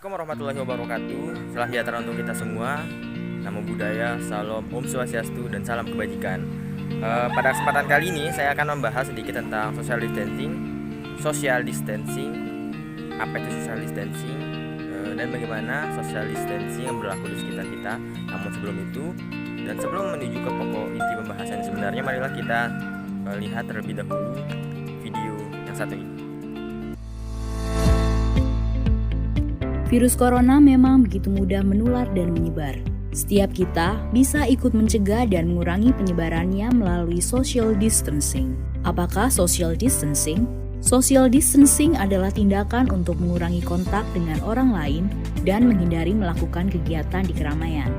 Assalamualaikum warahmatullahi wabarakatuh. Salam sejahtera untuk kita semua. Namo Buddhaya, Salam, Om Swastiastu, dan salam kebajikan. Pada kesempatan kali ini saya akan membahas sedikit tentang social distancing. Social distancing, apa itu social distancing, dan bagaimana social distancing yang berlaku di sekitar kita. Namun sebelum itu, dan sebelum menuju ke pokok inti pembahasan sebenarnya, marilah kita lihat terlebih dahulu video yang satu ini. Virus corona memang begitu mudah menular dan menyebar. Setiap kita bisa ikut mencegah dan mengurangi penyebarannya melalui social distancing. Apakah social distancing? Social distancing adalah tindakan untuk mengurangi kontak dengan orang lain dan menghindari melakukan kegiatan di keramaian.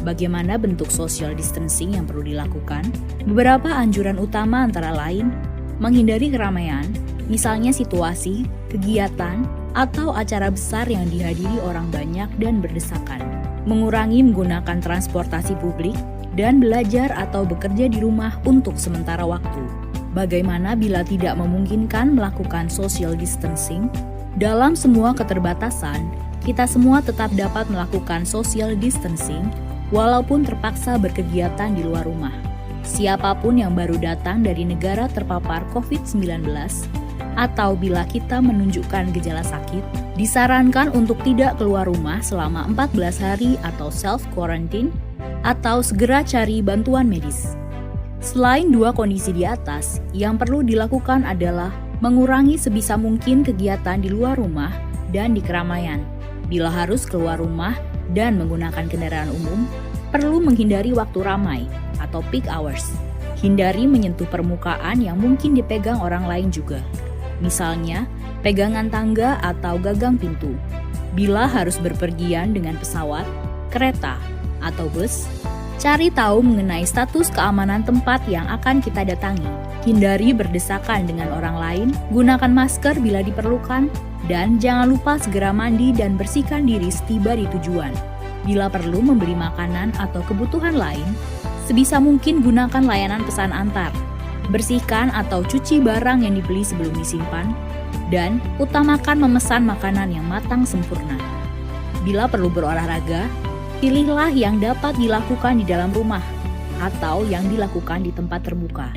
Bagaimana bentuk social distancing yang perlu dilakukan? Beberapa anjuran utama antara lain, menghindari keramaian, misalnya situasi, kegiatan, atau acara besar yang dihadiri orang banyak dan berdesakan. Mengurangi menggunakan transportasi publik dan belajar atau bekerja di rumah untuk sementara waktu. Bagaimana bila tidak memungkinkan melakukan social distancing? Dalam semua keterbatasan, kita semua tetap dapat melakukan social distancing walaupun terpaksa berkegiatan di luar rumah. Siapapun yang baru datang dari negara terpapar COVID-19 atau bila kita menunjukkan gejala sakit, disarankan untuk tidak keluar rumah selama 14 hari atau self-quarantine, atau segera cari bantuan medis. Selain dua kondisi di atas, yang perlu dilakukan adalah mengurangi sebisa mungkin kegiatan di luar rumah dan di keramaian. Bila harus keluar rumah dan menggunakan kendaraan umum, perlu menghindari waktu ramai atau peak hours. Hindari menyentuh permukaan yang mungkin dipegang orang lain juga. Misalnya, pegangan tangga atau gagang pintu. Bila harus berpergian dengan pesawat, kereta, atau bus, cari tahu mengenai status keamanan tempat yang akan kita datangi. Hindari berdesakan dengan orang lain, gunakan masker bila diperlukan, dan jangan lupa segera mandi dan bersihkan diri setiba di tujuan. Bila perlu membeli makanan atau kebutuhan lain, sebisa mungkin gunakan layanan pesan antar. Bersihkan atau cuci barang yang dibeli sebelum disimpan, dan utamakan memesan makanan yang matang sempurna. Bila perlu berolahraga, pilihlah yang dapat dilakukan di dalam rumah atau yang dilakukan di tempat terbuka.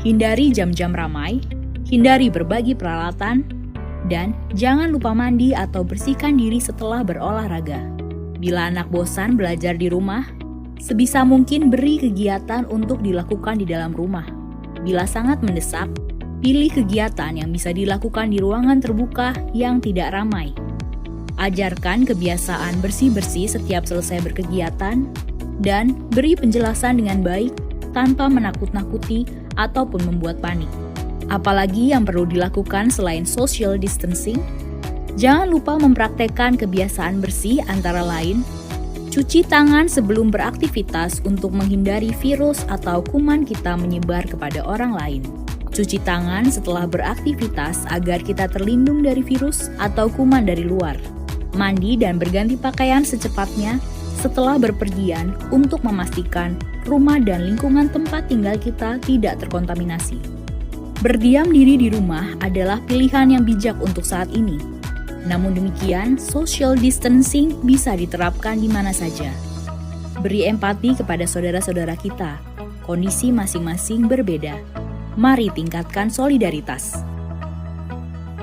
Hindari jam-jam ramai, hindari berbagi peralatan, dan jangan lupa mandi atau bersihkan diri setelah berolahraga. Bila anak bosan belajar di rumah, sebisa mungkin beri kegiatan untuk dilakukan di dalam rumah. Bila sangat mendesak, pilih kegiatan yang bisa dilakukan di ruangan terbuka yang tidak ramai. Ajarkan kebiasaan bersih-bersih setiap selesai berkegiatan, dan beri penjelasan dengan baik tanpa menakut-nakuti ataupun membuat panik. Apalagi yang perlu dilakukan selain social distancing? Jangan lupa mempraktekkan kebiasaan bersih antara lain, cuci tangan sebelum beraktivitas untuk menghindari virus atau kuman kita menyebar kepada orang lain. Cuci tangan setelah beraktivitas agar kita terlindung dari virus atau kuman dari luar. Mandi dan berganti pakaian secepatnya setelah berpergian untuk memastikan rumah dan lingkungan tempat tinggal kita tidak terkontaminasi. Berdiam diri di rumah adalah pilihan yang bijak untuk saat ini. Namun demikian, social distancing bisa diterapkan di mana saja. Beri empati kepada saudara-saudara kita. Kondisi masing-masing berbeda. Mari tingkatkan solidaritas.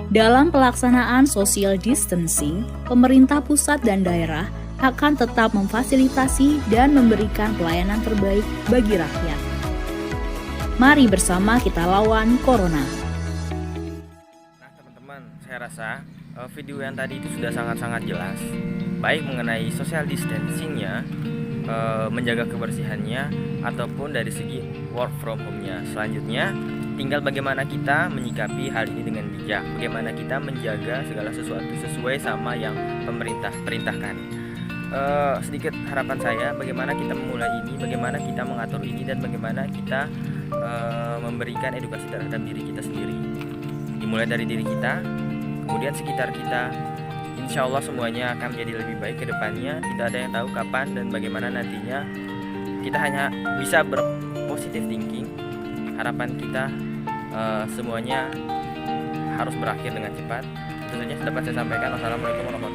Dalam pelaksanaan social distancing, pemerintah pusat dan daerah akan tetap memfasilitasi dan memberikan pelayanan terbaik bagi rakyat. Mari bersama kita lawan corona. Nah teman-teman, saya rasa video yang tadi itu sudah sangat-sangat jelas, baik mengenai social distancingnya, menjaga kebersihannya, ataupun dari segi work from home-nya. Selanjutnya, tinggal bagaimana kita menyikapi hal ini dengan bijak, bagaimana kita menjaga segala sesuatu sesuai sama yang pemerintah perintahkan. Sedikit harapan saya, bagaimana kita memulai ini, bagaimana kita mengatur ini, dan bagaimana kita memberikan edukasi terhadap diri kita sendiri. Dimulai dari diri kita, kemudian sekitar kita. Insya Allah semuanya akan menjadi lebih baik ke depannya. Tidak ada yang tahu kapan dan bagaimana nantinya. Kita hanya bisa berpositif thinking. Harapan kita semuanya harus berakhir dengan cepat. Tentunya dapat saya sampaikan. Wassalamualaikum warahmatullahi wabarakatuh.